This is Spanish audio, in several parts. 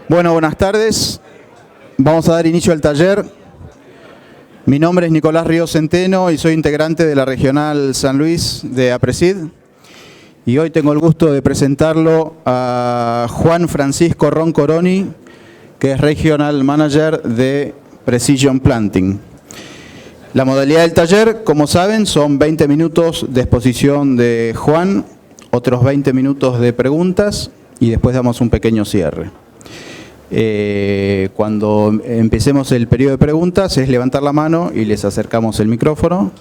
Bueno, buenas tardes. Vamos a dar inicio al taller. Mi nombre es Nicolás Ríos Centeno y soy integrante de la Regional San Luis de APRESID. Y hoy tengo el gusto de presentarlo a Juan Francisco Roncoroni, que es Regional Manager de Precision Planting. La modalidad del taller, como saben, son 20 minutos de exposición de Juan, otros 20 minutos de preguntas y después damos un pequeño cierre. Cuando empecemos el periodo de preguntas es levantar la mano y les acercamos el micrófono.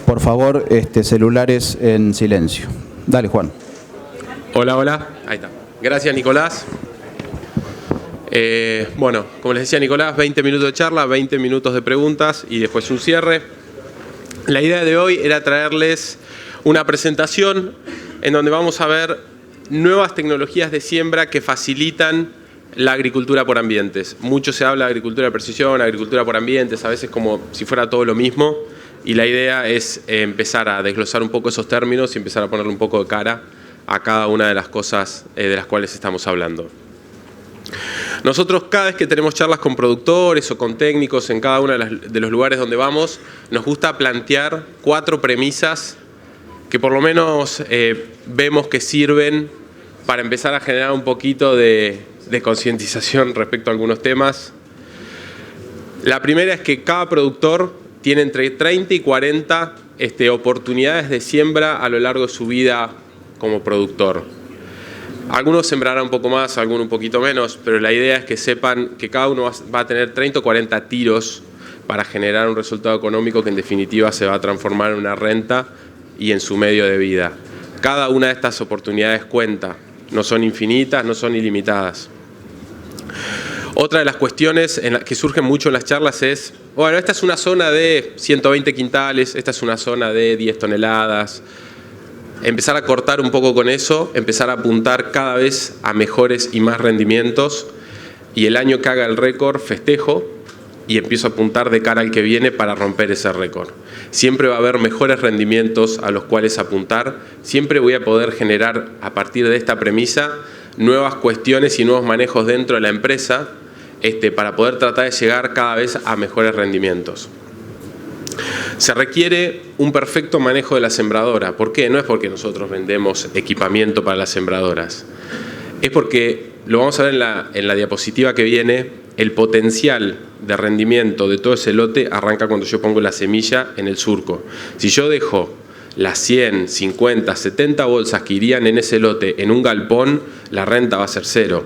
Por favor, celulares en silencio. Dale, Juan. Hola, hola. Ahí está. Gracias, Nicolás. Bueno, como les decía Nicolás, 20 minutos de charla, 20 minutos de preguntas y después un cierre. La idea de hoy era traerles una presentación en donde vamos a ver nuevas tecnologías de siembra que facilitan la agricultura por ambientes. Mucho se habla de agricultura de precisión, agricultura por ambientes, a veces como si fuera todo lo mismo. Y la idea es empezar a desglosar un poco esos términos y empezar a ponerle un poco de cara a cada una de las cosas de las cuales estamos hablando. Nosotros cada vez que tenemos charlas con productores o con técnicos en cada uno de los lugares donde vamos, nos gusta plantear 4 premisas que por lo menos vemos que sirven para empezar a generar un poquito de concientización respecto a algunos temas. La primera es que cada productor tiene entre 30 y 40 oportunidades de siembra a lo largo de su vida como productor. Algunos sembrarán un poco más, algunos un poquito menos, pero la idea es que sepan que cada uno va a tener 30 o 40 tiros para generar un resultado económico que en definitiva se va a transformar en una renta y en su medio de vida. Cada una de estas oportunidades cuenta, no son infinitas, no son ilimitadas. Otra de las cuestiones que surgen mucho en las charlas es, bueno, esta es una zona de 120 quintales, esta es una zona de 10 toneladas. Empezar a cortar un poco con eso, empezar a apuntar cada vez a mejores y más rendimientos, y el año que haga el récord festejo y empiezo a apuntar de cara al que viene para romper ese récord. Siempre va a haber mejores rendimientos a los cuales apuntar, siempre voy a poder generar a partir de esta premisa nuevas cuestiones y nuevos manejos dentro de la empresa para poder tratar de llegar cada vez a mejores rendimientos. Se requiere un perfecto manejo de la sembradora. ¿Por qué? No es porque nosotros vendemos equipamiento para las sembradoras. Es porque, lo vamos a ver en la diapositiva que viene, el potencial de rendimiento de todo ese lote arranca cuando yo pongo la semilla en el surco. Si yo dejo las 100, 50, 70 bolsas que irían en ese lote en un galpón, la renta va a ser 0.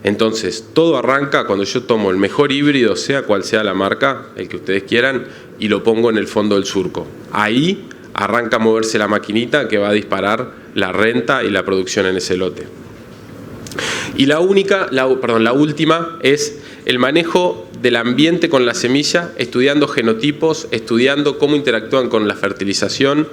Entonces, todo arranca cuando yo tomo el mejor híbrido, sea cual sea la marca, el que ustedes quieran, y lo pongo en el fondo del surco. Ahí arranca a moverse la maquinita que va a disparar la renta y la producción en ese lote. Y la última es el manejo del ambiente con la semilla, estudiando genotipos, estudiando cómo interactúan con la fertilización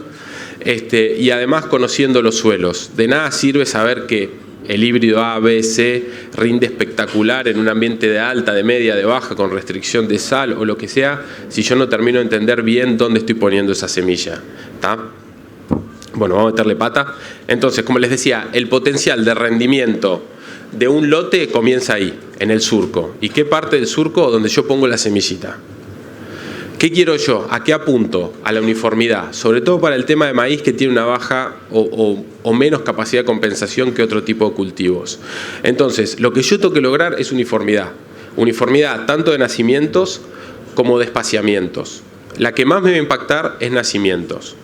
y además conociendo los suelos. De nada sirve saber que el híbrido A, B, C rinde espectacular en un ambiente de alta, de media, de baja, con restricción de sal o lo que sea, si yo no termino de entender bien dónde estoy poniendo esa semilla. ¿Tá? Bueno, vamos a meterle pata. Entonces, como les decía, el potencial de rendimiento de un lote comienza ahí, en el surco. ¿Y qué parte del surco? Donde yo pongo la semillita. ¿Qué quiero yo? ¿A qué apunto? A la uniformidad, sobre todo para el tema de maíz, que tiene una baja o menos capacidad de compensación que otro tipo de cultivos. Entonces, lo que yo tengo que lograr es uniformidad. Uniformidad tanto de nacimientos como de espaciamientos. La que más me va a impactar es nacimientos.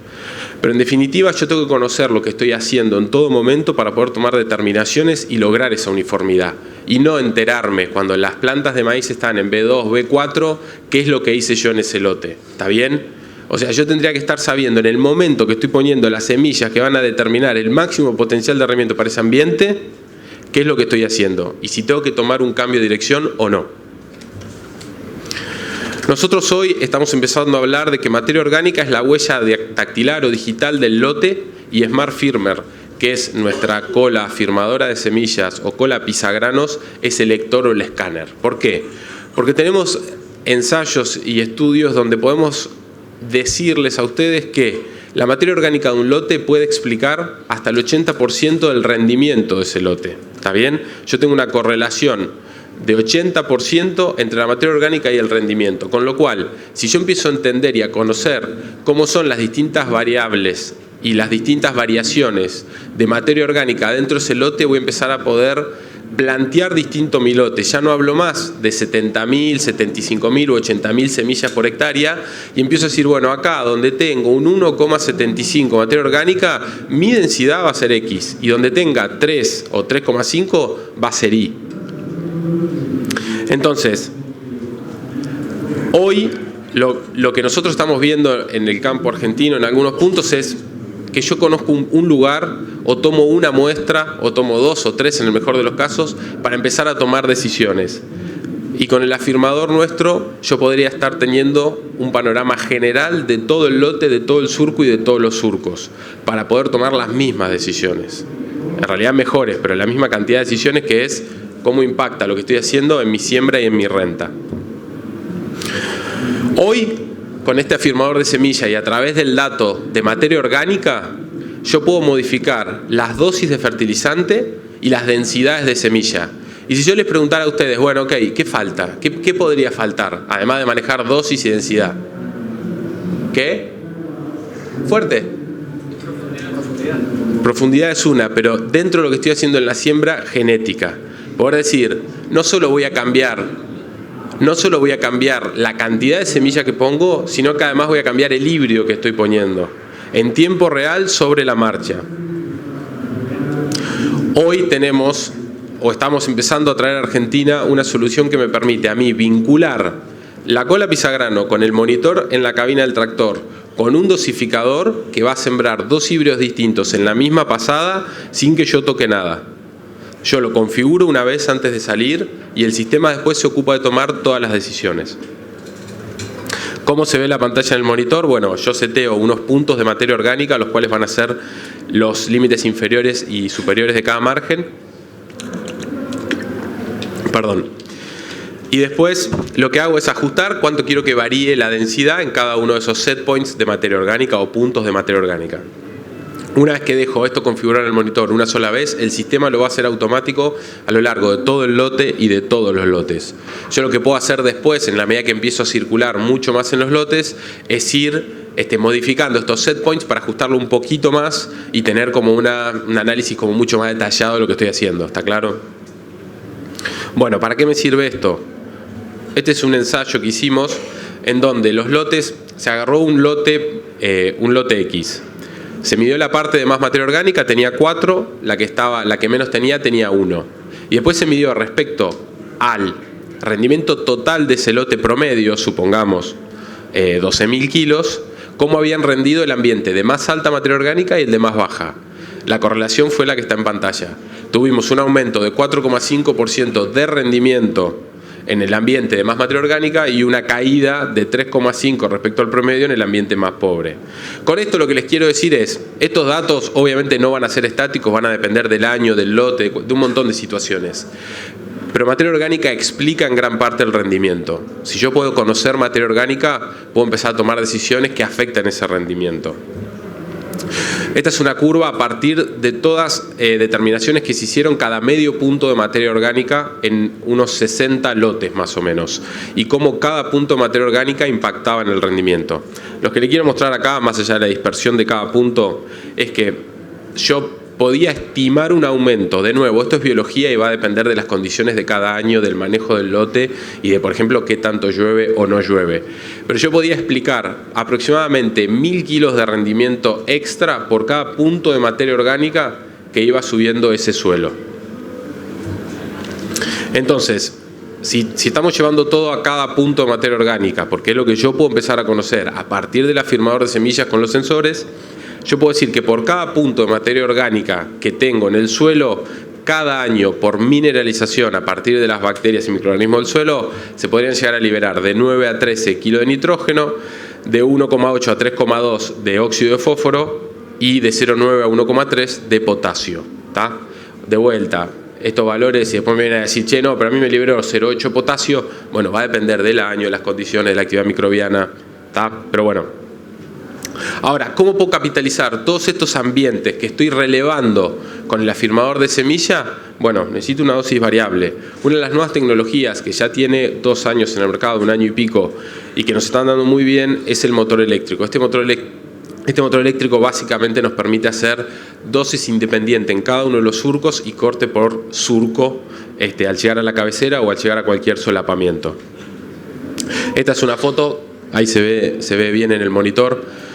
Pero en definitiva yo tengo que conocer lo que estoy haciendo en todo momento para poder tomar determinaciones y lograr esa uniformidad. Y no enterarme cuando las plantas de maíz están en B2, B4, qué es lo que hice yo en ese lote. ¿Está bien? O sea, yo tendría que estar sabiendo en el momento que estoy poniendo las semillas que van a determinar el máximo potencial de rendimiento para ese ambiente, qué es lo que estoy haciendo y si tengo que tomar un cambio de dirección o no. Nosotros hoy estamos empezando a hablar de que materia orgánica es la huella dactilar o digital del lote y Smart Firmer, que es nuestra cola firmadora de semillas o cola pisagranos, es el lector o el escáner. ¿Por qué? Porque tenemos ensayos y estudios donde podemos decirles a ustedes que La materia orgánica de un lote puede explicar hasta el 80% del rendimiento de ese lote. ¿Está bien? Yo tengo una correlación de 80% entre la materia orgánica y el rendimiento. Con lo cual, si yo empiezo a entender y a conocer cómo son las distintas variables y las distintas variaciones de materia orgánica dentro de ese lote, voy a empezar a poder plantear distinto mi lote. Ya no hablo más de 70.000, 75.000 o 80.000 semillas por hectárea y empiezo a decir, bueno, acá donde tengo un 1,75 materia orgánica, mi densidad va a ser X, y donde tenga 3 o 3,5 va a ser Y. Entonces, hoy lo que nosotros estamos viendo en el campo argentino en algunos puntos es que yo conozco un lugar, o tomo una muestra, o tomo 2 o 3 en el mejor de los casos, para empezar a tomar decisiones. Y con el afirmador nuestro yo podría estar teniendo un panorama general de todo el lote, de todo el surco y de todos los surcos, para poder tomar las mismas decisiones. En realidad mejores, pero la misma cantidad de decisiones, que es cómo impacta lo que estoy haciendo en mi siembra y en mi renta. Hoy, con este afirmador de semilla y a través del dato de materia orgánica, yo puedo modificar las dosis de fertilizante y las densidades de semilla. Y si yo les preguntara a ustedes, bueno, ok, ¿qué falta? ¿Qué podría faltar? Además de manejar dosis y densidad. ¿Qué? Fuerte. Profundidad es una, pero dentro de lo que estoy haciendo en la siembra, genética. Poder decir, no solo voy a cambiar la cantidad de semilla que pongo, sino que además voy a cambiar el híbrido que estoy poniendo en tiempo real sobre la marcha. Hoy tenemos, o estamos empezando a traer a Argentina una solución que me permite a mí vincular la cola pisagrano con el monitor en la cabina del tractor, con un dosificador que va a sembrar 2 híbridos distintos en la misma pasada sin que yo toque nada. Yo lo configuro una vez antes de salir y el sistema después se ocupa de tomar todas las decisiones. ¿Cómo se ve la pantalla en el monitor? Bueno, yo seteo unos puntos de materia orgánica, los cuales van a ser los límites inferiores y superiores de cada margen. Perdón. Y después lo que hago es ajustar cuánto quiero que varíe la densidad en cada uno de esos set points de materia orgánica o puntos de materia orgánica. Una vez que dejo esto configurado en el monitor una sola vez, el sistema lo va a hacer automático a lo largo de todo el lote y de todos los lotes. Yo lo que puedo hacer después, en la medida que empiezo a circular mucho más en los lotes, es ir modificando estos set points para ajustarlo un poquito más y tener como un análisis como mucho más detallado de lo que estoy haciendo. ¿Está claro? Bueno, ¿para qué me sirve esto? Este es un ensayo que hicimos en donde los lotes, se agarró un lote X. Se midió la parte de más materia orgánica, tenía 4, la que menos tenía 1. Y después se midió respecto al rendimiento total de ese lote promedio, supongamos 12.000 kilos, cómo habían rendido el ambiente de más alta materia orgánica y el de más baja. La correlación fue la que está en pantalla. Tuvimos un aumento de 4,5% de rendimiento en el ambiente de más materia orgánica y una caída de 3,5 respecto al promedio en el ambiente más pobre. Con esto lo que les quiero decir es, estos datos obviamente no van a ser estáticos, van a depender del año, del lote, de un montón de situaciones. Pero materia orgánica explica en gran parte el rendimiento. Si yo puedo conocer materia orgánica, puedo empezar a tomar decisiones que afectan ese rendimiento. Esta es una curva a partir de todas determinaciones que se hicieron cada medio punto de materia orgánica en unos 60 lotes más o menos, y cómo cada punto de materia orgánica impactaba en el rendimiento. Lo que le quiero mostrar acá, más allá de la dispersión de cada punto, es que yo podía estimar un aumento. De nuevo, esto es biología y va a depender de las condiciones de cada año, del manejo del lote y de, por ejemplo, qué tanto llueve o no llueve. Pero yo podía explicar aproximadamente 1.000 kilos de rendimiento extra por cada punto de materia orgánica que iba subiendo ese suelo. Entonces, si estamos llevando todo a cada punto de materia orgánica, porque es lo que yo puedo empezar a conocer a partir del afirmador de semillas con los sensores, yo puedo decir que por cada punto de materia orgánica que tengo en el suelo, cada año por mineralización a partir de las bacterias y microorganismos del suelo, se podrían llegar a liberar de 9 a 13 kilos de nitrógeno, de 1,8 a 3,2 de óxido de fósforo y de 0,9 a 1,3 de potasio. ¿Tá? De vuelta, estos valores, y después me vienen a decir, che, no, pero a mí me liberó 0,8 potasio. Bueno, va a depender del año, de las condiciones, de la actividad microbiana. ¿Tá? Pero bueno, Ahora, ¿cómo puedo capitalizar todos estos ambientes que estoy relevando con el afirmador de semilla? Bueno, necesito una dosis variable. Una de las nuevas tecnologías que ya tiene 2 años en el mercado, 1 año y pico, y que nos están dando muy bien, es el motor eléctrico. Este motor eléctrico básicamente nos permite hacer dosis independiente en cada uno de los surcos y corte por surco al llegar a la cabecera o al llegar a cualquier solapamiento. Esta es una foto, ahí se ve bien en el monitor.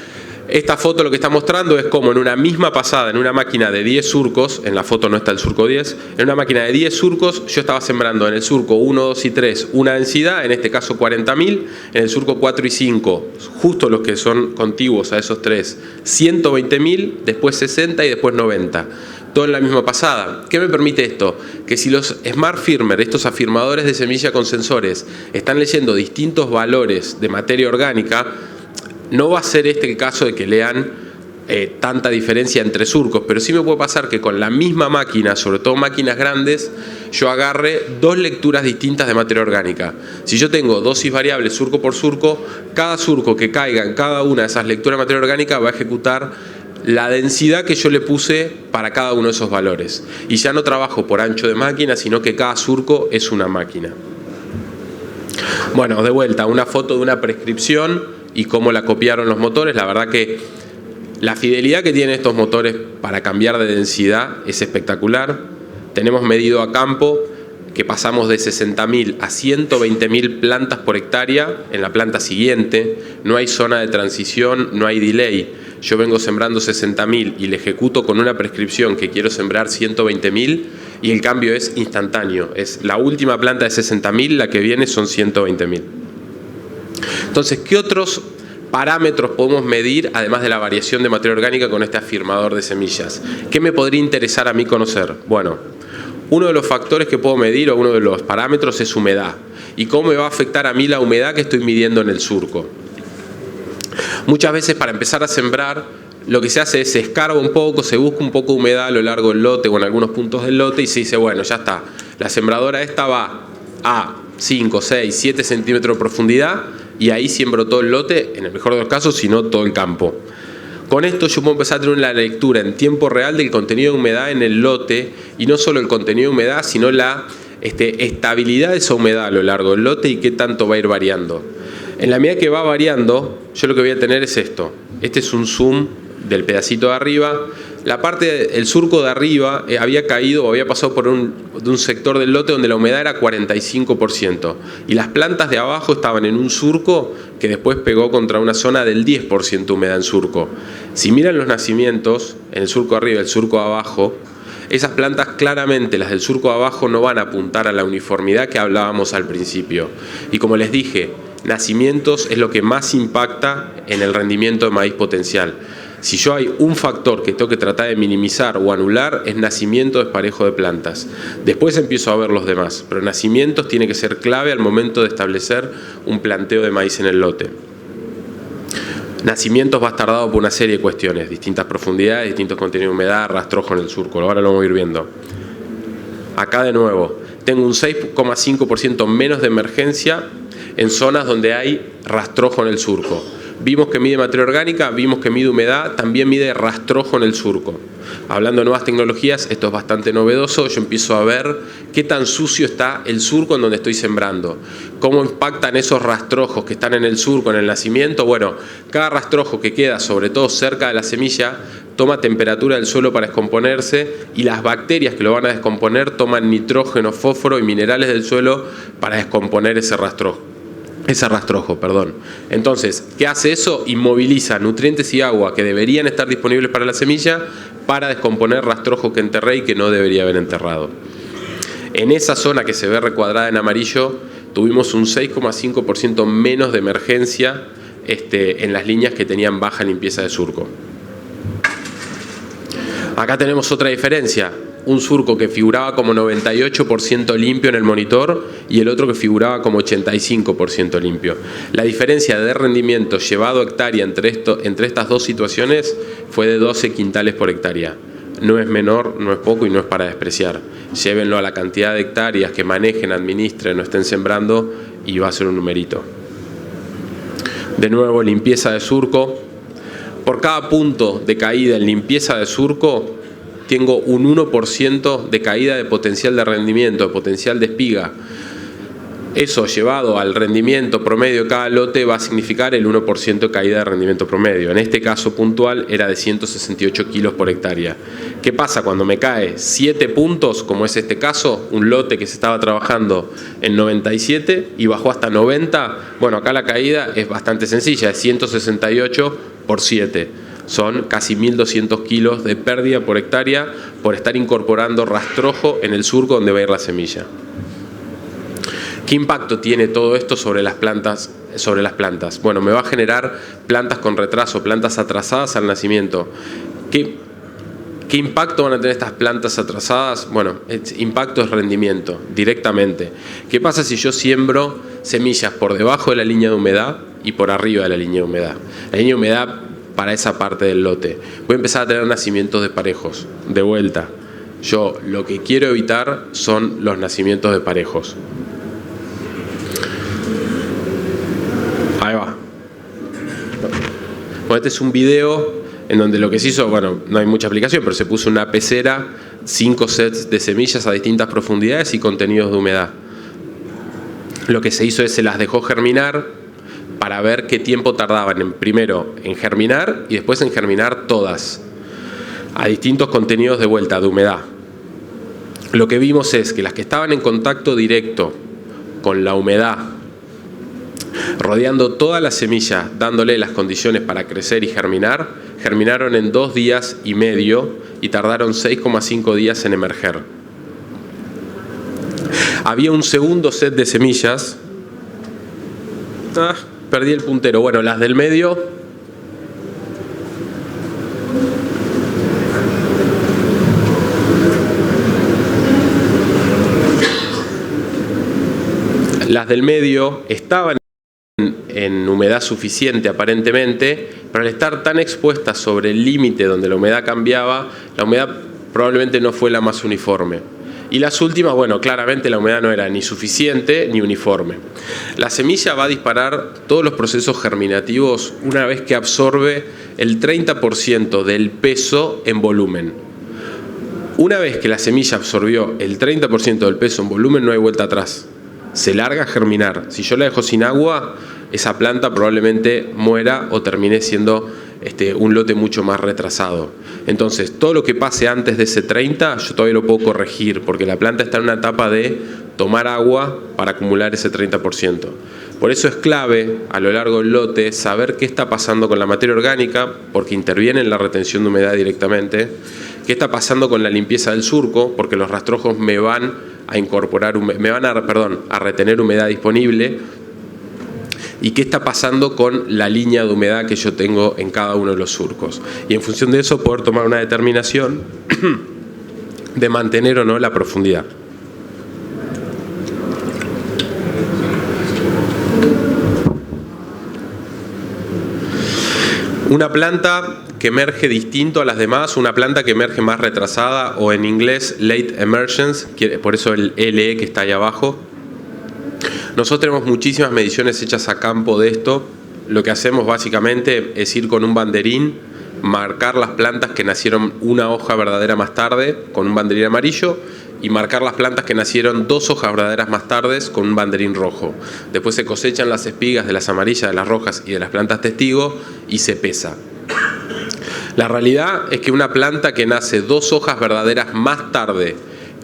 Esta foto lo que está mostrando es como en una misma pasada, en una máquina de 10 surcos, en la foto no está el surco 10, en una máquina de 10 surcos yo estaba sembrando en el surco 1, 2 y 3 una densidad, en este caso 40.000, en el surco 4 y 5, justo los que son contiguos a esos 3, 120.000, después 60 y después 90. Todo en la misma pasada. ¿Qué me permite esto? Que si los Smart Firmer, estos afirmadores de semilla con sensores, están leyendo distintos valores de materia orgánica, no va a ser el caso de que lean tanta diferencia entre surcos, pero sí me puede pasar que con la misma máquina, sobre todo máquinas grandes, yo agarre 2 lecturas distintas de materia orgánica. Si yo tengo dosis variables surco por surco, cada surco que caiga en cada una de esas lecturas de materia orgánica va a ejecutar la densidad que yo le puse para cada uno de esos valores. Y ya no trabajo por ancho de máquina, sino que cada surco es una máquina. Bueno, de vuelta, una foto de una prescripción y cómo la copiaron los motores. La verdad que la fidelidad que tienen estos motores para cambiar de densidad es espectacular. Tenemos medido a campo que pasamos de 60.000 a 120.000 plantas por hectárea en la planta siguiente. No hay zona de transición, no hay delay. Yo vengo sembrando 60.000 y le ejecuto con una prescripción que quiero sembrar 120.000 y el cambio es instantáneo. Es la última planta de 60.000, la que viene son 120.000. Entonces, ¿qué otros parámetros podemos medir además de la variación de materia orgánica con este afirmador de semillas? ¿Qué me podría interesar a mí conocer? Bueno, uno de los factores que puedo medir o uno de los parámetros es humedad. ¿Y cómo me va a afectar a mí la humedad que estoy midiendo en el surco? Muchas veces para empezar a sembrar lo que se hace es se escarba un poco, se busca un poco de humedad a lo largo del lote o en algunos puntos del lote y se dice, bueno, ya está, la sembradora esta va a 5, 6, 7 centímetros de profundidad y ahí siembro todo el lote, en el mejor de los casos, si no todo el campo. Con esto yo puedo empezar a tener una lectura en tiempo real del contenido de humedad en el lote y no solo el contenido de humedad, sino la estabilidad de esa humedad a lo largo del lote y qué tanto va a ir variando. En la medida que va variando, yo lo que voy a tener es esto. Este es un zoom del pedacito de arriba. La parte, el surco de arriba había caído o había pasado por de un sector del lote donde la humedad era 45% y las plantas de abajo estaban en un surco que después pegó contra una zona del 10% de humedad en surco. Si miran los nacimientos, en el surco de arriba y el surco de abajo, esas plantas claramente, las del surco de abajo, no van a apuntar a la uniformidad que hablábamos al principio. Y como les dije, nacimientos es lo que más impacta en el rendimiento de maíz potencial. Si yo hay un factor que tengo que tratar de minimizar o anular, es nacimiento desparejo de plantas. Después empiezo a ver los demás, pero nacimientos tiene que ser clave al momento de establecer un planteo de maíz en el lote. Nacimientos va a estar dado por una serie de cuestiones, distintas profundidades, distintos contenidos de humedad, rastrojo en el surco. Ahora lo vamos a ir viendo. Acá de nuevo, tengo un 6,5% menos de emergencia en zonas donde hay rastrojo en el surco. Vimos que mide materia orgánica, vimos que mide humedad, también mide rastrojo en el surco. Hablando de nuevas tecnologías, esto es bastante novedoso. Yo empiezo a ver qué tan sucio está el surco en donde estoy sembrando. Cómo impactan esos rastrojos que están en el surco, en el nacimiento. Bueno, cada rastrojo que queda, sobre todo cerca de la semilla, toma temperatura del suelo para descomponerse y las bacterias que lo van a descomponer toman nitrógeno, fósforo y minerales del suelo para descomponer ese rastrojo. Entonces, ¿qué hace eso? Inmoviliza nutrientes y agua que deberían estar disponibles para la semilla para descomponer rastrojo que enterré y que no debería haber enterrado. En esa zona que se ve recuadrada en amarillo, tuvimos un 6,5% menos de emergencia en las líneas que tenían baja limpieza de surco. Acá tenemos otra diferencia. Un surco que figuraba como 98% limpio en el monitor y el otro que figuraba como 85% limpio. La diferencia de rendimiento llevado a hectárea entre estas dos situaciones fue de 12 quintales por hectárea. No es menor, no es poco y no es para despreciar. Llévenlo a la cantidad de hectáreas que manejen, administren o estén sembrando y va a ser un numerito. De nuevo, limpieza de surco. Por cada punto de caída en limpieza de surco, tengo un 1% de caída de potencial de rendimiento, de potencial de espiga. Eso llevado al rendimiento promedio de cada lote va a significar el 1% de caída de rendimiento promedio. En este caso puntual era de 168 kilos por hectárea. ¿Qué pasa cuando me cae 7 puntos, como es este caso? Un lote que se estaba trabajando en 97 y bajó hasta 90. Bueno, acá la caída es bastante sencilla, es 168 por 7. Son casi 1.200 kilos de pérdida por hectárea por estar incorporando rastrojo en el surco donde va a ir la semilla. ¿Qué impacto tiene todo esto sobre las plantas? Bueno, me va a generar plantas con retraso, plantas atrasadas al nacimiento. ¿Qué impacto van a tener estas plantas atrasadas? Bueno, impacto es rendimiento, directamente. ¿Qué pasa si yo siembro semillas por debajo de la línea de humedad y por arriba de la línea de humedad? La línea de humedad para esa parte del lote. Voy a empezar a tener nacimientos de parejos, de vuelta. Yo lo que quiero evitar son los nacimientos de parejos. Ahí va. Bueno, este es un video en donde lo que se hizo, bueno, no hay mucha aplicación, pero se puso una pecera, 5 sets de semillas a distintas profundidades y contenidos de humedad. Lo que se hizo es se las dejó germinar para ver qué tiempo tardaban primero en germinar y después en germinar todas, a distintos contenidos de vuelta, de humedad. Lo que vimos es que las que estaban en contacto directo con la humedad, rodeando toda la semilla, dándole las condiciones para crecer y germinar, germinaron en 2 días y medio y tardaron 6,5 días en emerger. Había un segundo set de semillas. Perdí el puntero. Bueno, las del medio. Las del medio estaban en humedad suficiente aparentemente, pero al estar tan expuestas sobre el límite donde la humedad cambiaba, la humedad probablemente no fue la más uniforme. Y las últimas, bueno, claramente la humedad no era ni suficiente ni uniforme. La semilla va a disparar todos los procesos germinativos una vez que absorbe el 30% del peso en volumen. Una vez que la semilla absorbió el 30% del peso en volumen, no hay vuelta atrás. Se larga a germinar. Si yo la dejo sin agua, esa planta probablemente muera o termine siendo un lote mucho más retrasado. Entonces, todo lo que pase antes de ese 30, yo todavía lo puedo corregir, porque la planta está en una etapa de tomar agua para acumular ese 30%. Por eso es clave, a lo largo del lote, saber qué está pasando con la materia orgánica, porque interviene en la retención de humedad directamente, qué está pasando con la limpieza del surco, porque los rastrojos me van a incorporar, a retener humedad disponible, y qué está pasando con la línea de humedad que yo tengo en cada uno de los surcos. Y en función de eso poder tomar una determinación de mantener o no la profundidad. Una planta que emerge distinto a las demás, una planta que emerge más retrasada, o en inglés late emergence, por eso el LE que está ahí abajo. Nosotros tenemos muchísimas mediciones hechas a campo de esto. Lo que hacemos básicamente es ir con un banderín, marcar las plantas que nacieron una hoja verdadera más tarde con un banderín amarillo y marcar las plantas que nacieron 2 hojas verdaderas más tarde con un banderín rojo. Después se cosechan las espigas de las amarillas, de las rojas y de las plantas testigo y se pesa. La realidad es que una planta que nace 2 hojas verdaderas más tarde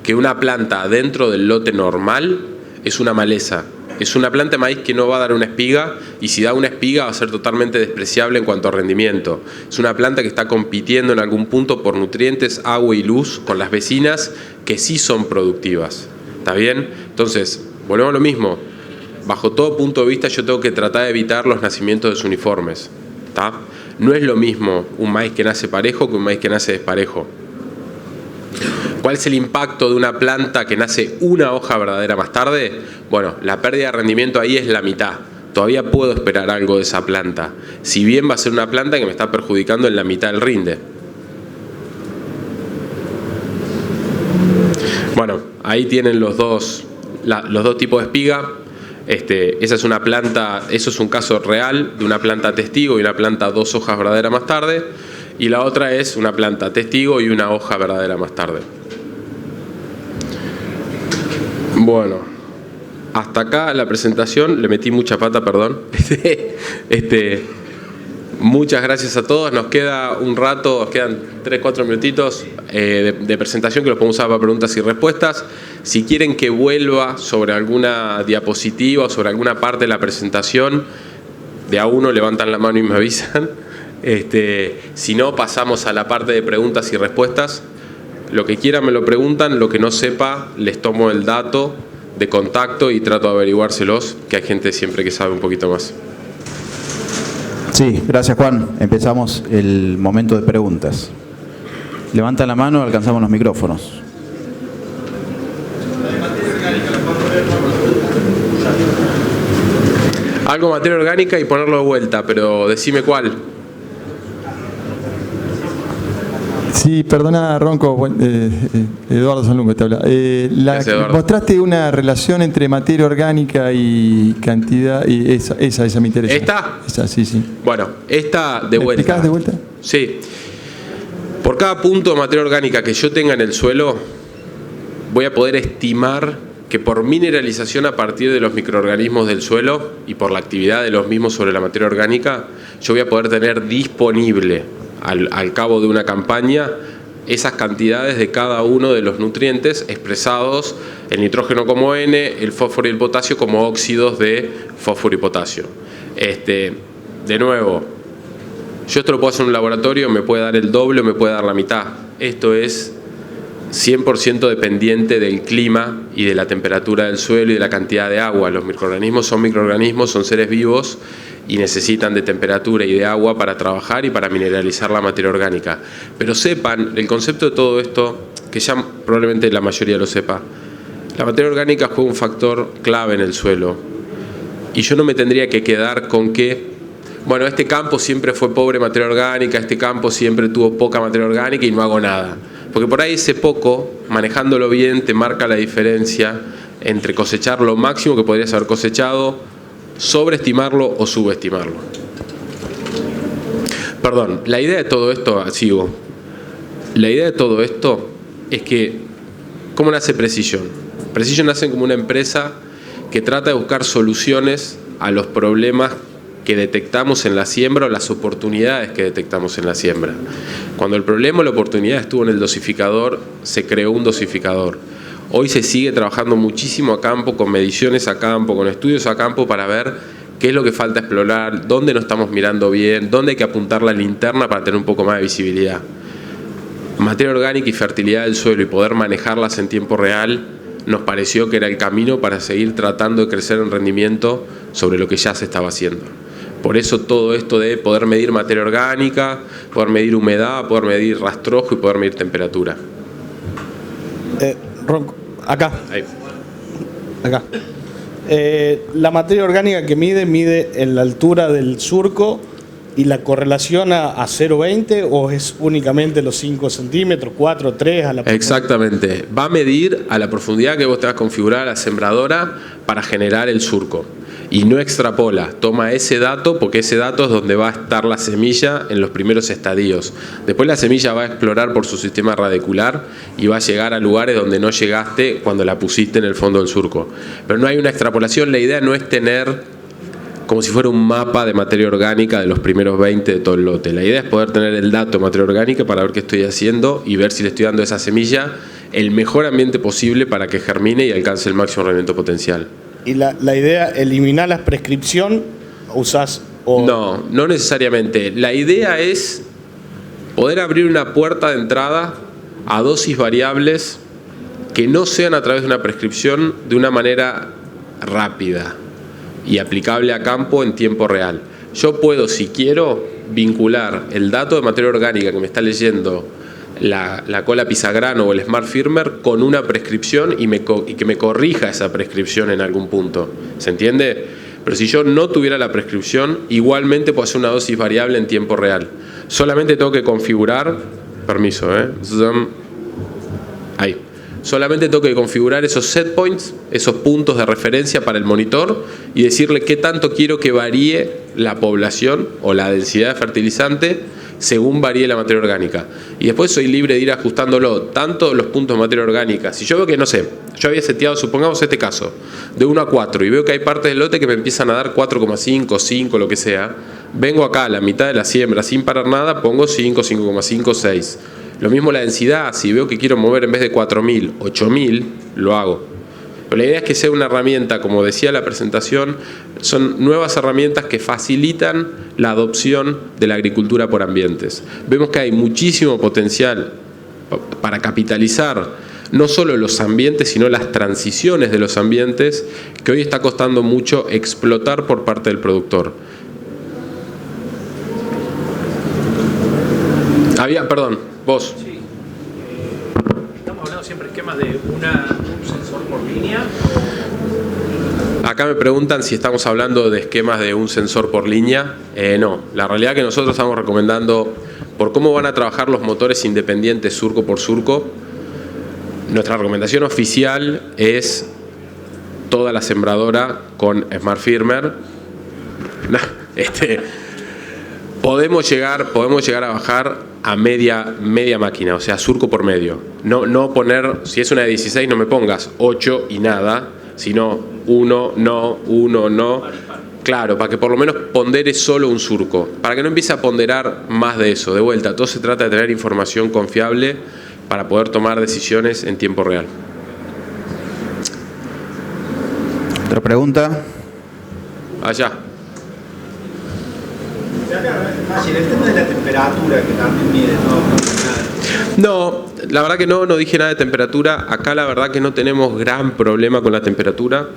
que una planta dentro del lote normal es una maleza. Es una planta de maíz que no va a dar una espiga, y si da una espiga va a ser totalmente despreciable en cuanto a rendimiento. Es una planta que está compitiendo en algún punto por nutrientes, agua y luz con las vecinas que sí son productivas. ¿Está bien? Entonces, volvemos a lo mismo. Bajo todo punto de vista yo tengo que tratar de evitar los nacimientos desuniformes. ¿Está? No es lo mismo un maíz que nace parejo que un maíz que nace desparejo. ¿Cuál es el impacto de una planta que nace una hoja verdadera más tarde? Bueno, la pérdida de rendimiento ahí es la mitad. Todavía puedo esperar algo de esa planta, si bien va a ser una planta que me está perjudicando en la mitad del rinde. Bueno, ahí tienen los dos tipos de espiga. Esa es una planta, eso es un caso real de una planta testigo y una planta 2 hojas verdadera más tarde, y la otra es una planta testigo y una hoja verdadera más tarde. Bueno, hasta acá la presentación, le metí mucha pata, perdón. Muchas gracias a todos, nos queda un rato, nos quedan 3-4 minutitos de presentación que los podemos usar para preguntas y respuestas. Si quieren que vuelva sobre alguna diapositiva o sobre alguna parte de la presentación, de a uno levantan la mano y me avisan. Si no, pasamos a la parte de preguntas y respuestas. Lo que quieran me lo preguntan, lo que no sepa les tomo el dato de contacto y trato de averiguárselos, que hay gente siempre que sabe un poquito más. Sí, gracias Juan. Empezamos el momento de preguntas. Levantan la mano, alcanzamos los micrófonos. Algo materia orgánica y ponerlo de vuelta, pero decime cuál. Sí, perdona Ronco, Eduardo Sanlungo te habla. Mostraste una relación entre materia orgánica y cantidad, y esa me interesa. ¿Esta? Esa, sí. Bueno, esta de vuelta. ¿Me explicás de vuelta? Sí. Por cada punto de materia orgánica que yo tenga en el suelo, voy a poder estimar que por mineralización a partir de los microorganismos del suelo y por la actividad de los mismos sobre la materia orgánica, yo voy a poder tener disponible al cabo de una campaña esas cantidades de cada uno de los nutrientes expresados, el nitrógeno como N, el fósforo y el potasio como óxidos de fósforo y potasio. De nuevo, yo esto lo puedo hacer en un laboratorio, me puede dar el doble o me puede dar la mitad. Esto es 100% dependiente del clima y de la temperatura del suelo y de la cantidad de agua. Los microorganismos, son seres vivos y necesitan de temperatura y de agua para trabajar y para mineralizar la materia orgánica. Pero sepan, el concepto de todo esto, que ya probablemente la mayoría lo sepa, la materia orgánica juega un factor clave en el suelo. Y yo no me tendría que quedar con que, bueno, este campo siempre fue pobre en materia orgánica, este campo siempre tuvo poca materia orgánica y no hago nada. Porque por ahí ese poco, manejándolo bien, te marca la diferencia entre cosechar lo máximo que podrías haber cosechado, sobreestimarlo o subestimarlo. Perdón, la idea de todo esto, sigo. La idea de todo esto es que, ¿cómo nace Precision? Precision nace como una empresa que trata de buscar soluciones a los problemas que detectamos en la siembra o las oportunidades que detectamos en la siembra. Cuando el problema o la oportunidad estuvo en el dosificador, se creó un dosificador. Hoy se sigue trabajando muchísimo a campo, con mediciones a campo, con estudios a campo para ver qué es lo que falta explorar, dónde no estamos mirando bien, dónde hay que apuntar la linterna para tener un poco más de visibilidad. Materia orgánica y fertilidad del suelo y poder manejarlas en tiempo real nos pareció que era el camino para seguir tratando de crecer en rendimiento sobre lo que ya se estaba haciendo. Por eso todo esto de poder medir materia orgánica, poder medir humedad, poder medir rastrojo y poder medir temperatura. Acá. Ahí. Acá. La materia orgánica que mide en la altura del surco y la correlación a 0,20 o es únicamente los 5 centímetros, 4, 3 a la profundidad. Exactamente. Va a medir a la profundidad que vos te vas a configurar a la sembradora para generar el surco. Y no extrapola, toma ese dato porque ese dato es donde va a estar la semilla en los primeros estadios. Después la semilla va a explorar por su sistema radicular y va a llegar a lugares donde no llegaste cuando la pusiste en el fondo del surco. Pero no hay una extrapolación, la idea no es tener como si fuera un mapa de materia orgánica de los primeros 20 de todo el lote. La idea es poder tener el dato de materia orgánica para ver qué estoy haciendo y ver si le estoy dando a esa semilla el mejor ambiente posible para que germine y alcance el máximo rendimiento potencial. ¿Y la idea, eliminar la prescripción, usás o...? No, no necesariamente. La idea es poder abrir una puerta de entrada a dosis variables que no sean a través de una prescripción de una manera rápida y aplicable a campo en tiempo real. Yo puedo, si quiero, vincular el dato de materia orgánica que me está leyendo la cola pisagrano o el Smart Firmer con una prescripción y que me corrija esa prescripción en algún punto. ¿Se entiende? Pero si yo no tuviera la prescripción, igualmente puedo hacer una dosis variable en tiempo real. Solamente tengo que configurar, permiso, ahí. Solamente tengo que configurar esos set points, esos puntos de referencia para el monitor y decirle qué tanto quiero que varíe la población o la densidad de fertilizante según varíe la materia orgánica. Y después soy libre de ir ajustándolo, tanto los puntos de materia orgánica. Si yo veo que, no sé, yo había seteado, supongamos este caso, de 1 a 4 y veo que hay partes del lote que me empiezan a dar 4,5, 5, lo que sea, vengo acá a la mitad de la siembra sin parar nada, pongo 5, 5,5, 6. Lo mismo la densidad, si veo que quiero mover en vez de 4.000, 8.000, lo hago. Pero la idea es que sea una herramienta, como decía la presentación, son nuevas herramientas que facilitan la adopción de la agricultura por ambientes. Vemos que hay muchísimo potencial para capitalizar no solo los ambientes, sino las transiciones de los ambientes, que hoy está costando mucho explotar por parte del productor. Perdón, vos. Sí. Estamos hablando siempre de esquemas de un sensor por línea. Acá me preguntan si estamos hablando de esquemas de un sensor por línea. No, la realidad es que nosotros estamos recomendando, por cómo van a trabajar los motores independientes surco por surco, nuestra recomendación oficial es toda la sembradora con Smart Firmer. Podemos llegar a bajar a media máquina, o sea, surco por medio. No poner, si es una de 16, no me pongas 8 y nada, sino 1, no. Claro, para que por lo menos pondere solo un surco, para que no empiece a ponderar más de eso. De vuelta, todo se trata de tener información confiable para poder tomar decisiones en tiempo real. ¿Otra pregunta? Allá. Fácil, el tema de la temperatura que también mide, No, la verdad que no dije nada de temperatura. Acá la verdad que no tenemos gran problema con la temperatura.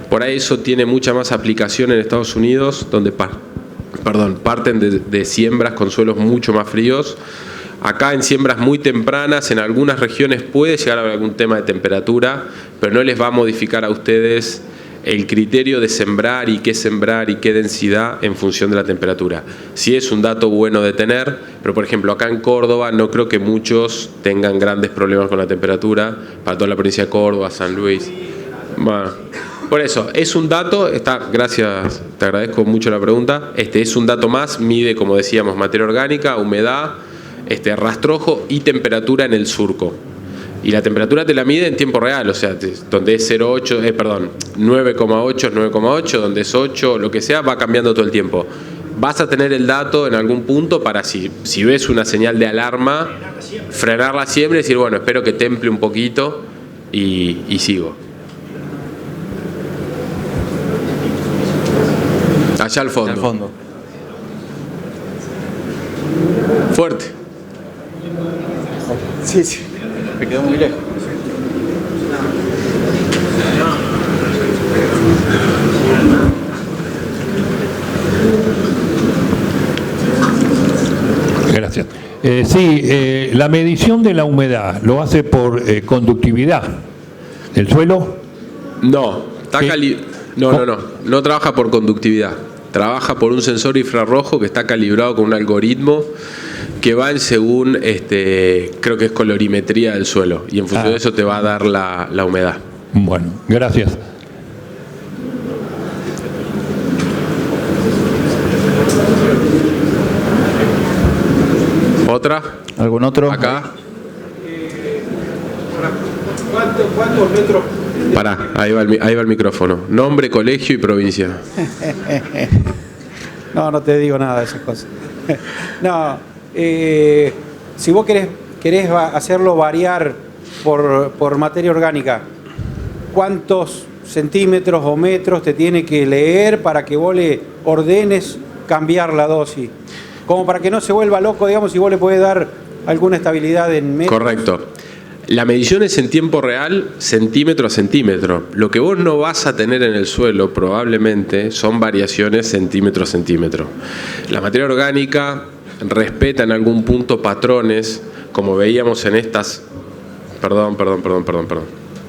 Por ahí eso tiene mucha más aplicación en Estados Unidos, donde parten de siembras con suelos mucho más fríos. Acá en siembras muy tempranas, en algunas regiones puede llegar a haber algún tema de temperatura, pero no les va a modificar a ustedes el criterio de sembrar y qué densidad en función de la temperatura. Sí es un dato bueno de tener, pero por ejemplo acá en Córdoba no creo que muchos tengan grandes problemas con la temperatura, para toda la provincia de Córdoba, San Luis. Bueno, por eso, es un dato, gracias, te agradezco mucho la pregunta, es un dato más, mide, como decíamos, materia orgánica, humedad, rastrojo y temperatura en el surco. Y la temperatura te la mide en tiempo real, o sea, donde es 9,8 es 9,8, donde es 8, lo que sea, va cambiando todo el tiempo. Vas a tener el dato en algún punto para si ves una señal de alarma, frenar la siembra y decir, bueno, espero que temple un poquito y sigo. Allá al fondo. Al fondo. Fuerte. Sí. Me quedó muy lejos. Gracias. La medición de la humedad lo hace por conductividad del suelo. No, no trabaja por conductividad. Trabaja por un sensor infrarrojo que está calibrado con un algoritmo que va según, creo que es colorimetría del suelo, y en función de eso te va a dar la humedad. Bueno, gracias. ¿Otra? ¿Algún otro? Acá. ¿Cuántos metros? Pará, ahí va el micrófono. Nombre, colegio y provincia. No te digo nada de esas cosas. No, si vos querés hacerlo variar por materia orgánica, ¿cuántos centímetros o metros te tiene que leer para que vos le ordenes cambiar la dosis? Como para que no se vuelva loco, digamos, si vos le podés dar alguna estabilidad en metros. Correcto. La medición es en tiempo real, centímetro a centímetro. Lo que vos no vas a tener en el suelo probablemente son variaciones centímetro a centímetro. La materia orgánica respeta en algún punto patrones, como veíamos en estas,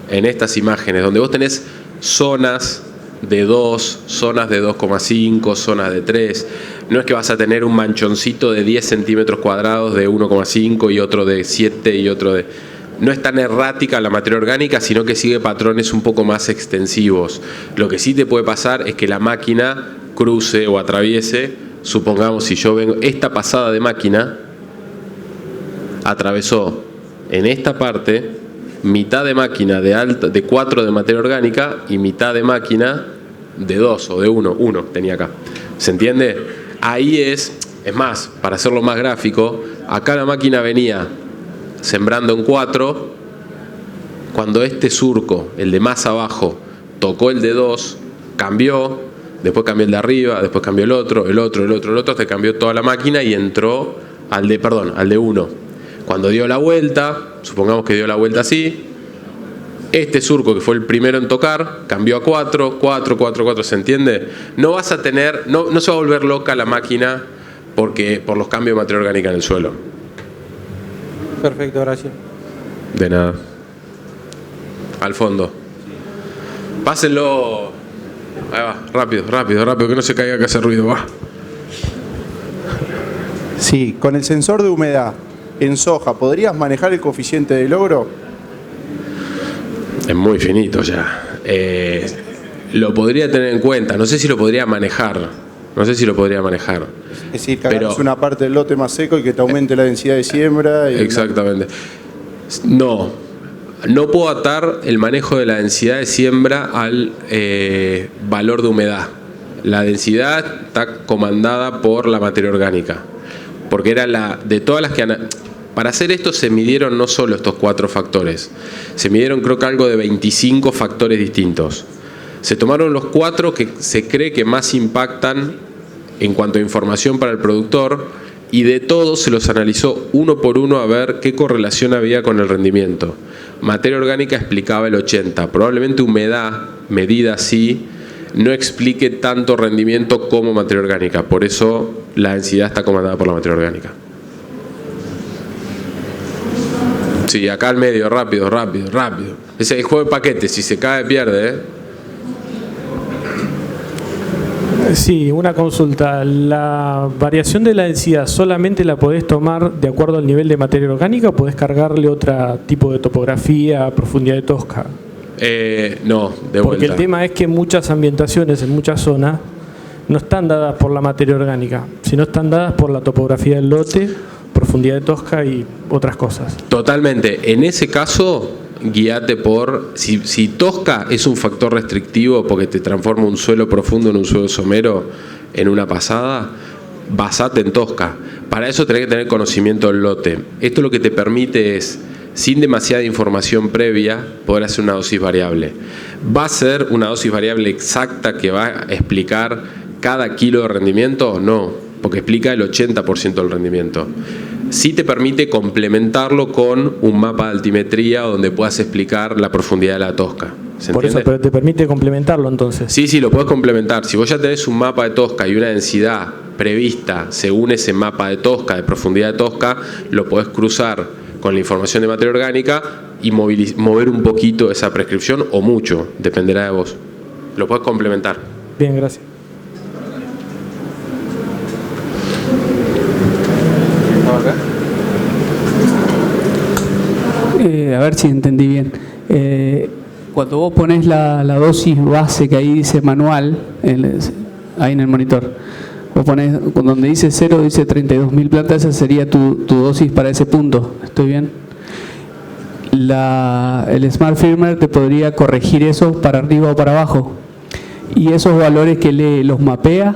en estas imágenes, donde vos tenés zonas de 2, zonas de 2,5, zonas de 3. No es que vas a tener un manchoncito de 10 centímetros cuadrados de 1,5 y otro de 7 y otro de... no es tan errática la materia orgánica, sino que sigue patrones un poco más extensivos. Lo que sí te puede pasar es que la máquina cruce o atraviese, supongamos si yo vengo, esta pasada de máquina atravesó en esta parte mitad de máquina de 4 de materia orgánica y mitad de máquina de 2 o de 1 tenía acá. ¿Se entiende? Ahí es más, para hacerlo más gráfico, acá la máquina venía sembrando en 4, cuando este surco, el de más abajo, tocó el de 2, cambió, después cambió el de arriba, después cambió el otro, hasta cambió toda la máquina y entró al de 1. Cuando dio la vuelta, supongamos que dio la vuelta así, este surco que fue el primero en tocar, cambió a 4, ¿se entiende? No vas a tener, no se va a volver loca la máquina por los cambios de materia orgánica en el suelo. Perfecto, gracias. De nada. Al fondo. Pásenlo. Ahí va, rápido, que no se caiga, que hace ruido, va. Sí, con el sensor de humedad en soja, ¿podrías manejar el coeficiente de logro? Es muy finito ya. Lo podría tener en cuenta, no sé si lo podría manejar. Es decir, que hagas una parte del lote más seco y que te aumente la densidad de siembra. Exactamente. No puedo atar el manejo de la densidad de siembra al valor de humedad. La densidad está comandada por la materia orgánica. Porque era de todas las que... Para hacer esto se midieron no solo estos 4 factores. Se midieron creo que algo de 25 factores distintos. Se tomaron los 4 que se cree que más impactan en cuanto a información para el productor y de todos se los analizó uno por uno a ver qué correlación había con el rendimiento. Materia orgánica explicaba el 80, probablemente humedad medida así no explique tanto rendimiento como materia orgánica, por eso la densidad está comandada por la materia orgánica. Sí, acá al medio, rápido. Ese es el juego de paquetes, si se cae pierde, Sí, una consulta. ¿La variación de la densidad solamente la podés tomar de acuerdo al nivel de materia orgánica o podés cargarle otro tipo de topografía, profundidad de tosca? No, de vuelta. Porque el tema es que muchas ambientaciones en muchas zonas no están dadas por la materia orgánica, sino están dadas por la topografía del lote, profundidad de tosca y otras cosas. Totalmente. En ese caso, guíate por... Si tosca es un factor restrictivo porque te transforma un suelo profundo en un suelo somero en una pasada, basate en tosca. Para eso tenés que tener conocimiento del lote. Esto lo que te permite es, sin demasiada información previa, poder hacer una dosis variable. ¿Va a ser una dosis variable exacta que va a explicar cada kilo de rendimiento? No, porque explica el 80% del rendimiento. Sí te permite complementarlo con un mapa de altimetría donde puedas explicar la profundidad de la tosca. ¿Se Por entiende? eso, pero te permite complementarlo entonces. Sí, lo puedes complementar. Si vos ya tenés un mapa de tosca y una densidad prevista según ese mapa de tosca, de profundidad de tosca, lo podés cruzar con la información de materia orgánica y mover un poquito esa prescripción o mucho, dependerá de vos. Lo podés complementar. Bien, gracias. A ver si entendí bien. Cuando vos pones la dosis base que ahí dice manual, ahí en el monitor, vos pones, donde dice 0 dice 32.000 plantas, esa sería tu dosis para ese punto. ¿Estoy bien? El Smart Firmware te podría corregir eso para arriba o para abajo. ¿Y esos valores que los mapea?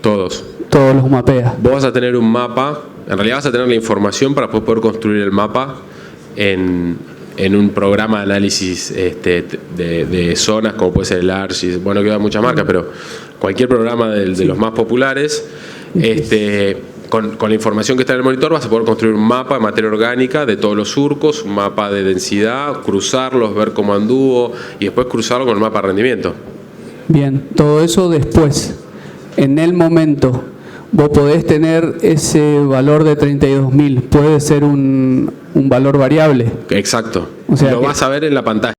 Todos los mapea. Vos vas a tener un mapa, en realidad vas a tener la información para poder construir el mapa en un programa de análisis de zonas, como puede ser el ARGIS, bueno, que da muchas marcas, pero cualquier programa de los más populares, con la información que está en el monitor vas a poder construir un mapa de materia orgánica de todos los surcos, un mapa de densidad, cruzarlos, ver cómo anduvo y después cruzarlo con el mapa de rendimiento. Bien, todo eso después. En el momento, vos podés tener ese valor de 32.000, puede ser un valor variable. Exacto. O sea lo vas a ver en la pantalla.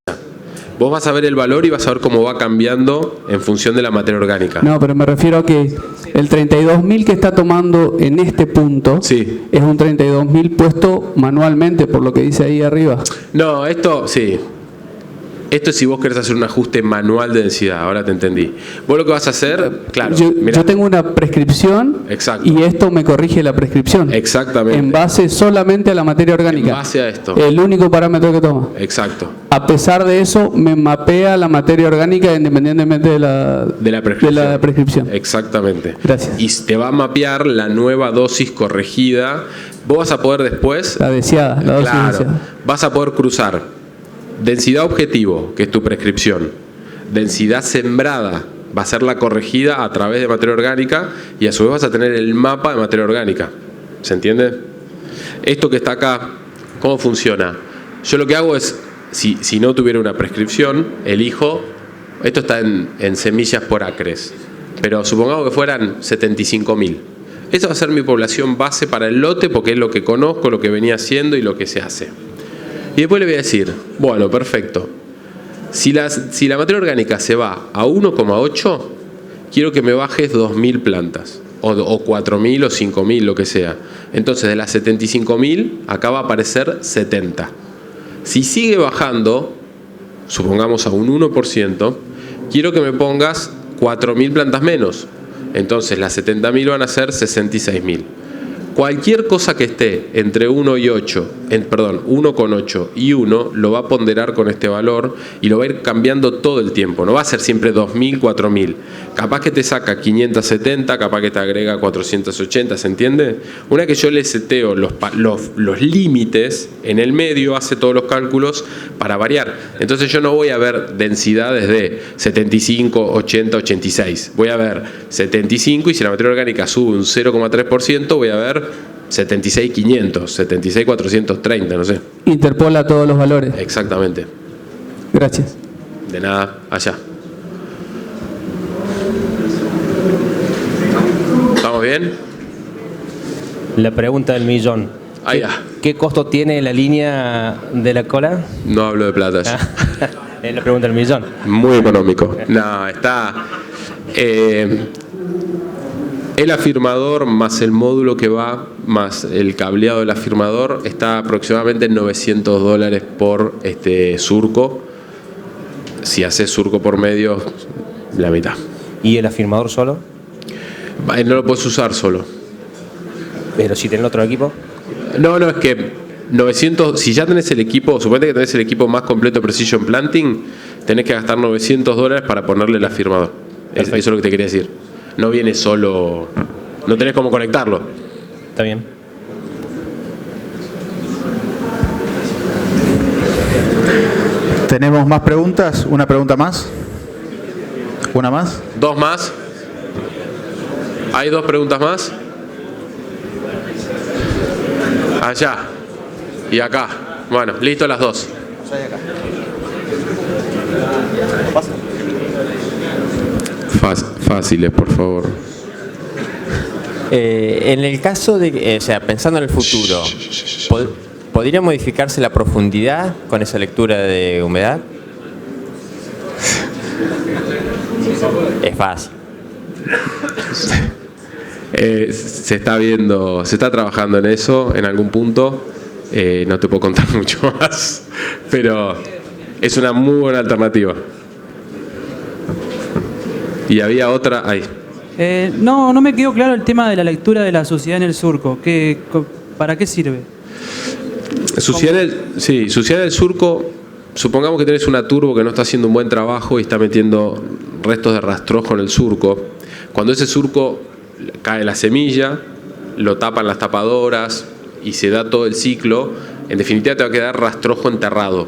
Vos vas a ver el valor y vas a ver cómo va cambiando en función de la materia orgánica. No, pero me refiero a que el 32.000 que está tomando en este punto sí. Es un 32.000 puesto manualmente, por lo que dice ahí arriba. No, esto sí. Esto es si vos querés hacer un ajuste manual de densidad, ahora te entendí. Vos lo que vas a hacer, claro. Yo tengo una prescripción. Exacto. Y esto me corrige la prescripción. Exactamente. En base solamente a la materia orgánica. En base a esto. El único parámetro que toma. Exacto. A pesar de eso, me mapea la materia orgánica independientemente de la prescripción. Exactamente. Gracias. Y te va a mapear la nueva dosis corregida. Vos vas a poder después... La deseada, la dosis claro, deseada. Vas a poder cruzar densidad objetivo, que es tu prescripción, densidad sembrada, va a ser la corregida a través de materia orgánica, y a su vez vas a tener el mapa de materia orgánica. ¿Se entiende? Esto que está acá, ¿cómo funciona? Yo lo que hago es, si no tuviera una prescripción, elijo, esto está en semillas por acres, pero supongamos que fueran 75.000. Esa va a ser mi población base para el lote, porque es lo que conozco, lo que venía haciendo y lo que se hace. Y después le voy a decir, bueno, perfecto. Si la materia orgánica se va a 1,8, quiero que me bajes 2.000 plantas, o 4.000 o 5.000, lo que sea. Entonces, de las 75.000, acá va a aparecer 70. Si sigue bajando, supongamos a un 1%, quiero que me pongas 4.000 plantas menos. Entonces, las 70.000 van a ser 66.000. Cualquier cosa que esté entre 1,8 y 1 lo va a ponderar con este valor y lo va a ir cambiando todo el tiempo. No va a ser siempre 2.000, 4.000. Capaz que te saca 570, capaz que te agrega 480, ¿se entiende? Una que yo le seteo los límites, en el medio hace todos los cálculos para variar. Entonces yo no voy a ver densidades de 75, 80, 86. Voy a ver 75 y si la materia orgánica sube un 0,3%, voy a ver 76.500, 76.430, no sé. Interpola todos los valores. Exactamente. Gracias. De nada, allá. ¿Estamos bien? La pregunta del millón. ¿Qué costo tiene la línea de la cola? No hablo de plata. Es la pregunta del millón. Muy económico. No, está... el afirmador más el módulo que va, más el cableado del afirmador, está aproximadamente en $900 por surco. Si haces surco por medio, la mitad. ¿Y el afirmador solo? No lo puedes usar solo. ¿Pero si tenés otro equipo? No, es que 900, si ya tenés el equipo, suponete que tenés el equipo más completo Precision Planting, tenés que gastar $900 para ponerle el afirmador. Eso es lo que te quería decir. No viene solo, no tenés cómo conectarlo. Está bien. ¿Tenemos más preguntas? ¿Una pregunta más? ¿Una más? ¿Dos más? ¿Hay dos preguntas más? Allá y acá. Bueno, listo las dos. Fáciles, por favor. En el caso de, pensando en el futuro, ¿podría modificarse la profundidad con esa lectura de humedad? Es fácil. Se está viendo, se está trabajando en eso en algún punto. No te puedo contar mucho más, pero es una muy buena alternativa. Y había otra ahí. No me quedó claro el tema de la lectura de la suciedad en el surco. ¿Para qué sirve? Suciedad en el surco. Supongamos que tenés una turbo que no está haciendo un buen trabajo y está metiendo restos de rastrojo en el surco. Cuando ese surco cae la semilla, lo tapan las tapadoras y se da todo el ciclo, en definitiva te va a quedar rastrojo enterrado,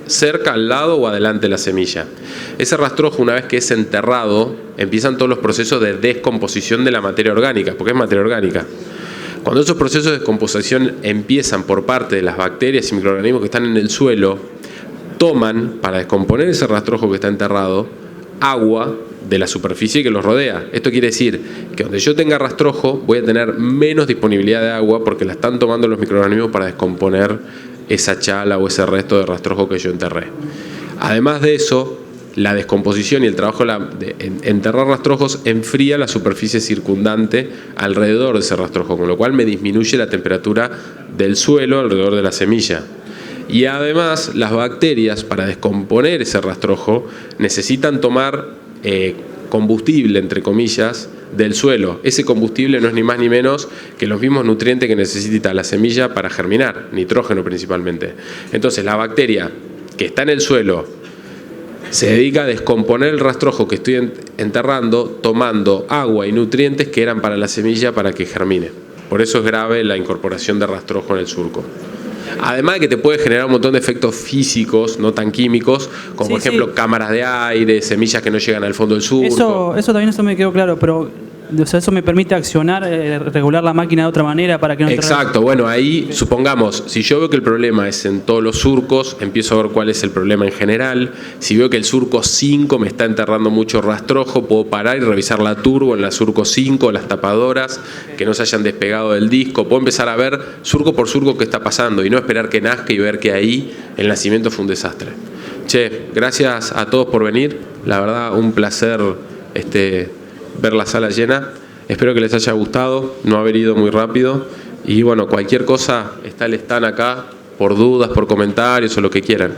cerca, al lado o adelante de la semilla. Ese rastrojo, una vez que es enterrado, empiezan todos los procesos de descomposición de la materia orgánica, porque es materia orgánica. Cuando esos procesos de descomposición empiezan por parte de las bacterias y microorganismos que están en el suelo, toman, para descomponer ese rastrojo que está enterrado, agua de la superficie que los rodea. Esto quiere decir que donde yo tenga rastrojo voy a tener menos disponibilidad de agua porque la están tomando los microorganismos para descomponer esa chala o ese resto de rastrojo que yo enterré. Además de eso, la descomposición y el trabajo de enterrar rastrojos enfría la superficie circundante alrededor de ese rastrojo, con lo cual me disminuye la temperatura del suelo alrededor de la semilla. Y además, las bacterias, para descomponer ese rastrojo, necesitan tomar combustible, entre comillas, del suelo. Ese combustible no es ni más ni menos que los mismos nutrientes que necesita la semilla para germinar, nitrógeno principalmente. Entonces, la bacteria que está en el suelo se dedica a descomponer el rastrojo que estoy enterrando, tomando agua y nutrientes que eran para la semilla para que germine. Por eso es grave la incorporación de rastrojo en el surco. Además de que te puede generar un montón de efectos físicos, no tan químicos, como por ejemplo cámaras de aire, semillas que no llegan al fondo del surco. Eso también me quedó claro, pero o sea, eso me permite accionar, regular la máquina de otra manera para que no... Exacto, bueno, ahí supongamos, si yo veo que el problema es en todos los surcos, empiezo a ver cuál es el problema en general. Si veo que el surco 5 me está enterrando mucho rastrojo, puedo parar y revisar la turbo en la surco 5, las tapadoras que no se hayan despegado del disco. Puedo empezar a ver surco por surco qué está pasando y no esperar que nazca y ver que ahí el nacimiento fue un desastre. Che, gracias a todos por venir. La verdad, un placer ver la sala llena. Espero que les haya gustado, no haber ido muy rápido. Y bueno, cualquier cosa, está el stand acá, por dudas, por comentarios o lo que quieran.